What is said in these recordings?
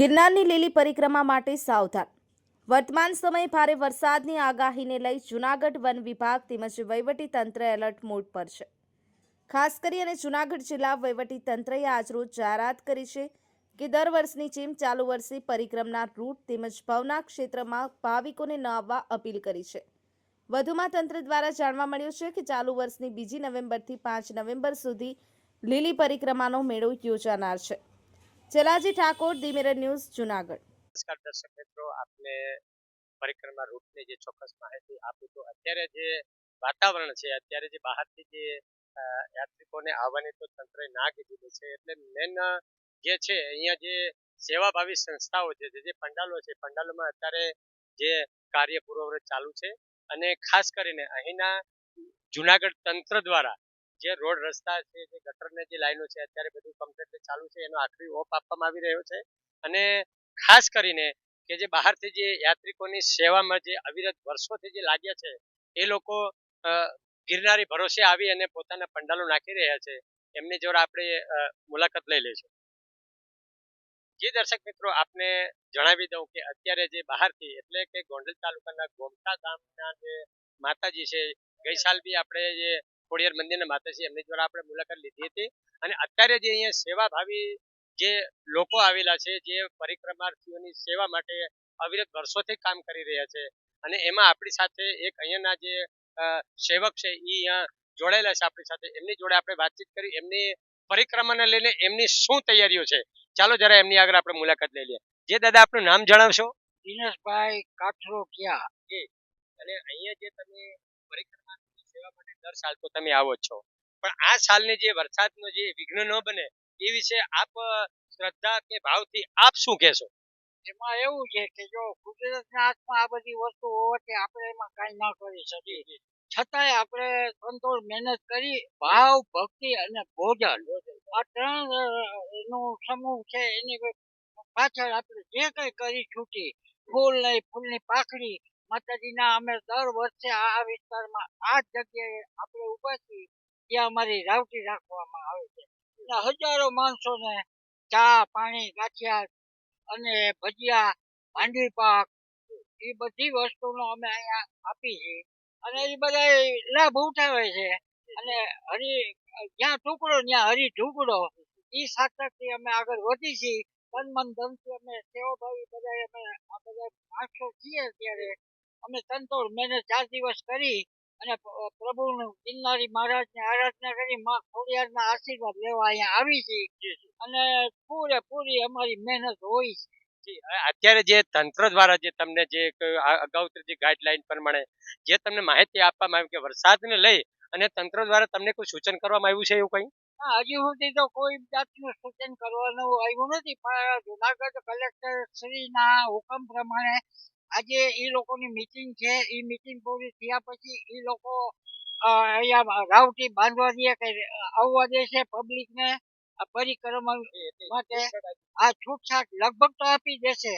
ગિરનારની લીલી પરિક્રમા માટે સાવધાન. વર્તમાન સમયે ભારે વરસાદની આગાહીને લઈ જૂનાગઢ વન વિભાગ તેમજ વહીવટી તંત્ર એલર્ટ મોડ પર છે. ખાસ કરીને જૂનાગઢ જિલ્લા વહીવટી તંત્રએ આજરોજ જાહેરાત કરી છે કે દર વર્ષની જેમ ચાલુ વર્ષે પરિક્રમાના રૂટ તેમજ ભવના ક્ષેત્રમાં ભાવિકોને ન આવવા અપીલ કરી છે. વધુમાં તંત્ર દ્વારા જાણવા મળ્યું છે કે ચાલુ વર્ષની 2 નવેમ્બરથી 5 નવેમ્બર સુધી લીલી પરિક્રમાનો મેળો યોજાનાર છે. Chalaji Thakor, the mirror news, Junagadh. નમસ્કાર દર્શક મિત્રો, આપને પરિક્રમા રૂટની જે ચોક્કસ માહિતી આપું તો અત્યારે જે વાતાવરણ છે, અત્યારે જે બહારથી જે યાત્રિકોને આવવાની તો તંત્રએ ના કીધું છે, એટલે મેન જે છે અહીંયા જે સેવાભાવી સંસ્થાઓ છે, જે પંડાલો છે, પંડાલોમાં અત્યારે જે કાર્ય પૂર્વવત ચાલુ છે અને ખાસ કરીને અહીંના જૂનાગઢ તંત્ર દ્વારા જે રોડ રસ્તા છે, જે ગટરને જે લાઈનો છે, અત્યારે બધું કમ્પ્લીટ ચાલુ છે, એનો આખરી ઓપ આપવામાં આવી રહ્યો છે. અને ખાસ કરીને કે જે બહારથી જે યાત્રિકોની સેવામાં જે અવિરત વર્ષોથી જે લાગ્યા છે, એ લોકો ગિરનારી ભરોસે આવી અને પોતાના પંડાલો નાખી રહ્યા છે. એમની જોડે આપણે મુલાકાત લઈ લઈશું. જે દર્શક મિત્રો, આપને જણાવી દઉં કે અત્યારે જે બહારથી એટલે કે ગોંડલ તાલુકાના ગોમટા ગામના જે માતાજી છે, ગઈ સાલ બી આપણે જે ખોડિયાર મંદિરના માતાજી એમની દ્વારા આપણે મુલાકાત લીધી હતી. અને અત્યારે જે અહીંયા સેવાભાવી જે લોકો આવેલા છે, જે પરિક્રમાર્થીઓની સેવા માટે અવિરત વર્ષોથી કામ કરી રહ્યા છે, અને એમાં આપણી સાથે એક અહીંયાના જે સેવક છે એ અહીંયા જોડાયેલા છે આપણી સાથે. એમની જોડે આપણે વાતચીત કરી, એમની પરિક્રમાને લઈને એમની શું તૈયારીઓ છે. ચાલો જરા એમની આગળ આપણે મુલાકાત લઈ લઈએ. જે દાદા, આપનું નામ જણાવશો? દિનેશભાઈ કાઠરોટિયા. અને અહીંયા જે તમે પરિક્રમાની સેવા માટે દર સાલ તો તમે આવો જ છો, પણ આ સાલની જે વરસાદનો જે વિઘ્ન ન બને એ વિશે આપ શ્રદ્ધા કે ભાવથી આપ શું કહેશો? એમાં એવું છે કે જો કુદરતના હાથમાં આ બધી વસ્તુ હોવાથી આપણે એમાં કાંઈ ન કરી શકીએ, છતાંય આપણે સંતોષ મહેનત કરી ભાવ, ભક્તિ અને ભોજન, આ ત્રણ નું સમૂહ છે. એની પાછળ આપણે જે કંઈ કરી છૂટી, ફૂલ લઈ, ફૂલની પાખડી માતાજીના અમે દર વર્ષે આ વિસ્તારમાં આ જ જગ્યાએ આપણે ઊભા છીએ, ત્યાં અમારી રાવટી રાખવામાં આવે છે. અને હજારો માણસોને ચા, પાણી, ગાંઠિયા અને ભજીયા, માંડવી પાક, એ બધી વસ્તુનો અમે અહીંયા આપી છીએ અને એ બધા લાભ ઉઠાવે છે. અને જ્યાં ટુકડો ત્યાં હરી ઢુકડો, એ સાતકથી અમે આગળ વધી છીએ. તન મન ધનથી અમે સેવાભાવી બધા અમે આ બધા માણસો છીએ. ત્યારે અમે તનતોડ મહેનત 4 દિવસ કરી અને પ્રભુનું ગિરનારી મહારાજને આરાધના કરી માં ખોડિયારના આશીર્વાદ લેવા અહીંયા આવી છીએ અને પૂરેપૂરી અમારી મહેનત હોય છે. અત્યારે જે તંત્ર દ્વારા જે તમને જે અગાઉ જે ગાઈડલાઈન પ્રમાણે જે તમને માહિતી આપવામાં આવી કે વરસાદને લઈ અને તંત્ર દ્વારા તમને કોઈ સૂચન કરવામાં આવ્યું છે, એવું કંઈ? હજી સુધી તો કોઈ જાતનું સૂચન કરવાનું આવ્યું નથી, પણ જુનાગઢ કલેક્ટર શ્રીના હુકમ પ્રમાણે આજે એ લોકોની મીટિંગ છે. એ મીટિંગ પૂરી થયા પછી એ લોકો અહીંયા રાવટી બાંધવા દે કે આવવા દે છે પબ્લિકને આ પરિક્રમા માટે. આ છૂટછાટ લગભગ તો આપી દેશે.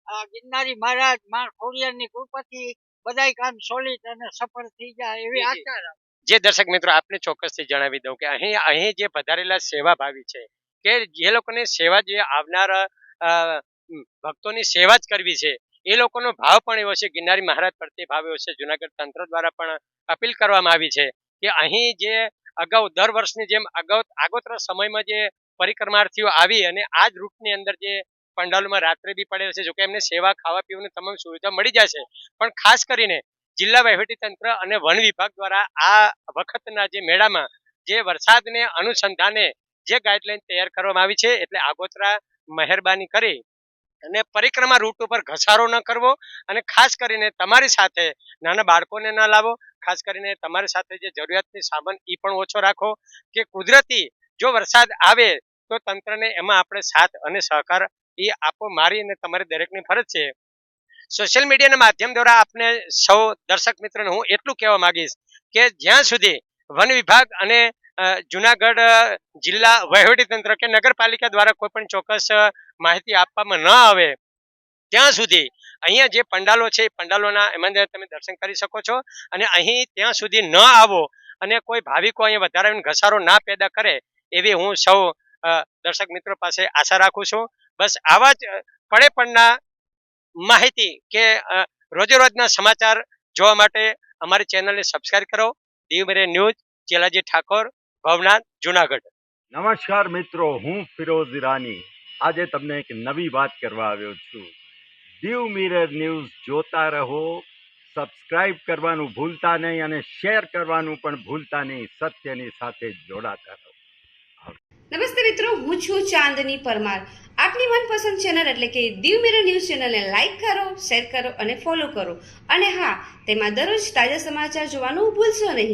આ ગિરનારી મહારાજ માં ખોડિયારની કૃપાથી બધાય કામ સોલિડ અને સફળ થઈ જાય એવી આશા. જે દર્શક મિત્રો, આપને ચોક્કસથી જણાવી દઉં કે અહીં જે પધારેલા સેવાભાવી છે, કે જે લોકોને સેવા જે આવનાર ભક્તોની સેવા જ કરવી છે, એ લોકોનો ભાવ પણ એવો છે, ગિરનારી મહારાજ પ્રત્યે ભાવ એવો છે. જુનાગઢ તંત્ર દ્વારા પણ અપીલ કરવામાં આવી છે કે અહીં જે અગાઉ દર વર્ષની જેમ આગોતરા સમયમાં જે પરિક્રમાર્થીઓ આવી અને આ જ રૂટની અંદર જે પંડાલોમાં રાત્રે બી પડેલ છે, જોકે એમને સેવા, ખાવા પીવાની તમામ સુવિધા મળી જશે, પણ ખાસ કરીને જિલ્લા વહીવટી તંત્ર અને વન વિભાગ દ્વારા આ વખતના જે મેળામાં જે વરસાદને અનુસંધાને જે ગાઈડલાઈન તૈયાર કરવામાં આવી છે, એટલે આગોતરા મહેરબાની કરી અને પરિક્રમા રૂટ ઉપર ઘસારો ન કરવો અને ખાસ કરીને તમારી સાથે નાના બાળકોને ન લાવો. ખાસ કરીને તમારી સાથે જે જરૂરિયાતની સામાન એ પણ ઓછો રાખો. કે કુદરતી જો વરસાદ આવે તો તંત્રને એમાં આપણે સાથ અને સહકાર એ આપો. મારી અને તમારી દરેકની ફરજ છે. સોશિયલ મીડિયાના માધ્યમ દ્વારા આપને સૌ દર્શક મિત્રોને હું એટલું કહેવા માંગીશ કે જ્યાં સુધી વન વિભાગ અને જુનાગઢ જિલ્લા વહીવટી તંત્ર કે નગરપાલિકા દ્વારા કોઈ પણ ચોક્કસ માહિતી આપવામાં ન આવે ત્યાં સુધી અહીંયા જે પંડાલો છે, પંડાલોના એમાં તમે દર્શન કરી શકો છો. અને અહીં ત્યાં સુધી ન આવો અને કોઈ ભાવિકો અહીંયા વધારે ઘસારો ના પેદા કરે એવી હું સૌ દર્શક મિત્રો પાસે આશા રાખું છું. બસ આવા જ પડેપણના માહિતી કે રોજે રોજના સમાચાર જોવા માટે અમારી ચેનલને સબસ્ક્રાઇબ કરો. Diu mirror news, Chelaji Thakor, Bhavnath, Junagadh. નમસ્કાર મિત્રો, હું ફિરોઝ ઈરાની આજે તમને એક નવી વાત કરવા આવ્યો છું. દીવ મિરર ન્યૂઝ જોતા રહો, સબસ્ક્રાઇબ કરવાનું ભૂલતા નહીં અને શેર કરવાનું પણ ભૂલતા નહીં. સત્યની સાથે જોડાતા રહો. નમસ્તે મિત્રો, હું છું ચાંદની પરમાર. આપની મનપસંદ ચેનલ એટલે કે દીવ મિરર ન્યૂઝ ચેનલને લાઈક કરો, શેર કરો અને ફોલો કરો. અને હા, તેમાં દરરોજ તાજા સમાચાર જોવાનું ભૂલશો નહીં.